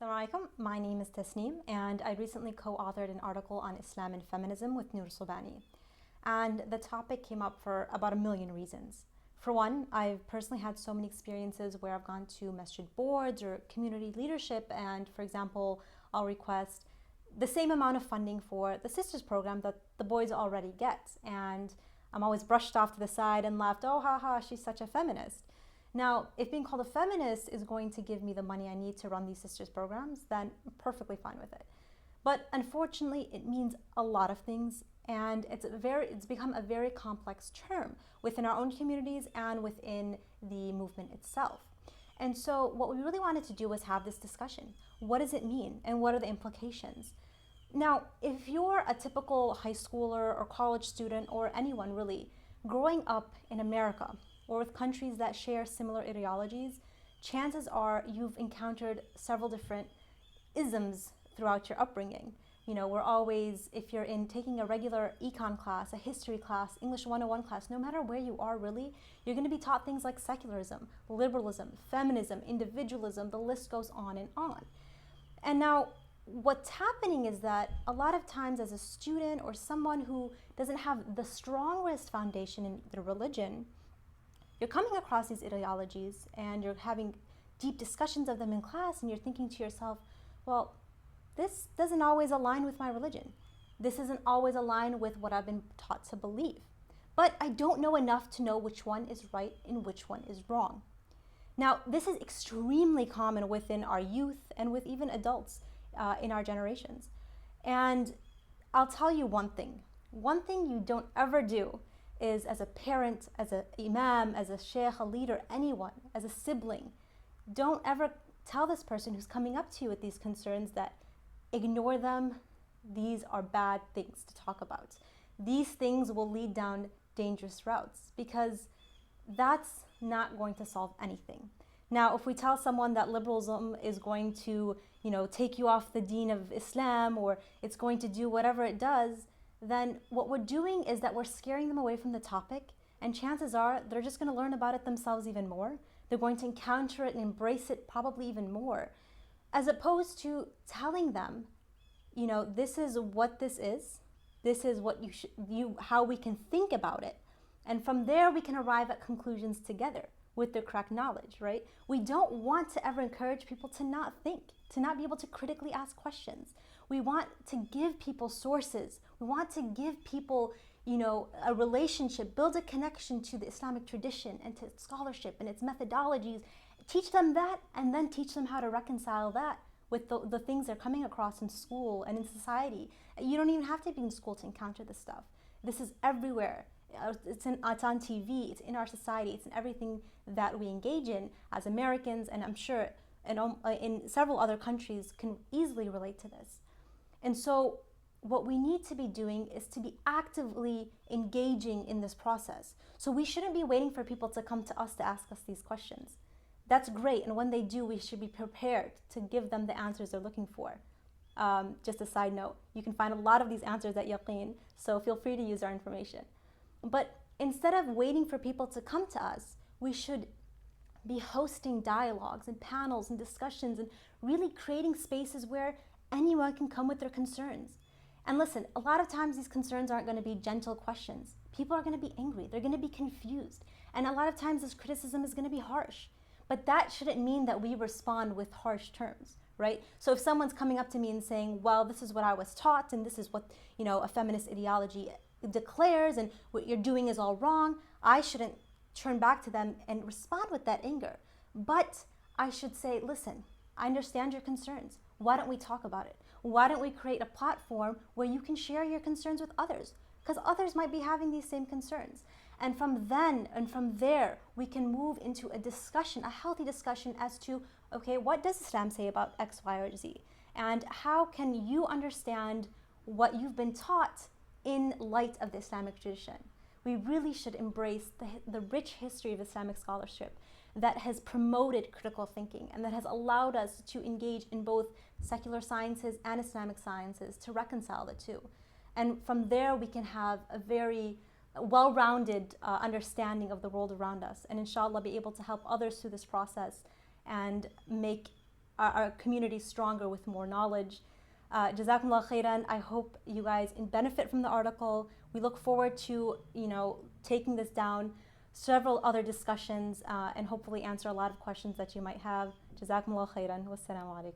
Assalamu alaikum. My name is Tesneem, and I recently co-authored an article on Islam and feminism with Noor Sobhani. And the topic came up for about a million reasons. For one, I've personally had so many experiences where I've gone to masjid boards or community leadership, and for example, I'll request the same amount of funding for the sisters program that the boys already get. And I'm always brushed off to the side and laughed, oh, haha, she's such a feminist. Now, if being called a feminist is going to give me the money I need to run these sisters programs, then I'm perfectly fine with it. But unfortunately, it means a lot of things, and it's become a very complex term within our own communities and within the movement itself. And so what we really wanted to do was have this discussion. What does it mean, and what are the implications? Now, if you're a typical high schooler or college student, or anyone really, growing up in America, or with countries that share similar ideologies, chances are you've encountered several different isms throughout your upbringing. You know, we're always, if you're taking a regular econ class, a history class, English 101 class, no matter where you are really, you're going to be taught things like secularism, liberalism, feminism, individualism, the list goes on and on. And now, what's happening is that a lot of times as a student or someone who doesn't have the strongest foundation in their religion, you're coming across these ideologies and you're having deep discussions of them in class, and you're thinking to yourself, well, this doesn't always align with my religion. This isn't always aligned with what I've been taught to believe. But I don't know enough to know which one is right and which one is wrong. Now, this is extremely common within our youth and with even adults in our generations. And I'll tell you one thing. One thing you don't ever do is, as a parent, as an imam, as a sheikh, a leader, anyone, as a sibling, don't ever tell this person who's coming up to you with these concerns that ignore them. These are bad things to talk about. These things will lead down dangerous routes, because that's not going to solve anything. Now, if we tell someone that liberalism is going to, take you off the deen of Islam, or it's going to do whatever it does, then what we're doing is that we're scaring them away from the topic, and chances are they're just going to learn about it themselves even more. They're going to encounter it and embrace it probably even more, as opposed to telling them, this is what this is what how we can think about it, and from there we can arrive at conclusions together with the correct knowledge, right? We don't want to ever encourage people to not think, to not be able to critically ask questions. We want to give people sources. We want to give people, a relationship, build a connection to the Islamic tradition and to its scholarship and its methodologies. Teach them that, and then teach them how to reconcile that with the things they're coming across in school and in society. You don't even have to be in school to encounter this stuff. This is everywhere. It's on TV, it's in our society, it's in everything that we engage in as Americans, and I'm sure in several other countries can easily relate to this. And so what we need to be doing is to be actively engaging in this process. So we shouldn't be waiting for people to come to us to ask us these questions. That's great, and when they do, we should be prepared to give them the answers they're looking for. Just a side note, you can find a lot of these answers at Yaqeen, so feel free to use our information. But instead of waiting for people to come to us, we should be hosting dialogues and panels and discussions and really creating spaces where anyone can come with their concerns. And listen, a lot of times these concerns aren't going to be gentle questions. People are going to be angry. They're going to be confused. And a lot of times this criticism is going to be harsh. But that shouldn't mean that we respond with harsh terms, right? So if someone's coming up to me and saying, well, this is what I was taught, and this is what, a feminist ideology declares, and what you're doing is all wrong, I shouldn't turn back to them and respond with that anger. But I should say, listen, I understand your concerns. Why don't we talk about it? Why don't we create a platform where you can share your concerns with others? Because others might be having these same concerns. And from there, we can move into a discussion, a healthy discussion as to, okay, what does Islam say about X, Y, or Z? And how can you understand what you've been taught in light of the Islamic tradition? We really should embrace the rich history of Islamic scholarship that has promoted critical thinking and that has allowed us to engage in both secular sciences and Islamic sciences to reconcile the two. And from there, we can have a very well-rounded understanding of the world around us, and inshallah be able to help others through this process and make our community stronger with more knowledge. Jazakumullah khairan. I hope you guys benefit from the article. We look forward to, taking this down, several other discussions, and hopefully answer a lot of questions that you might have. Jazakumullah khairan. Wassalamu alaikum.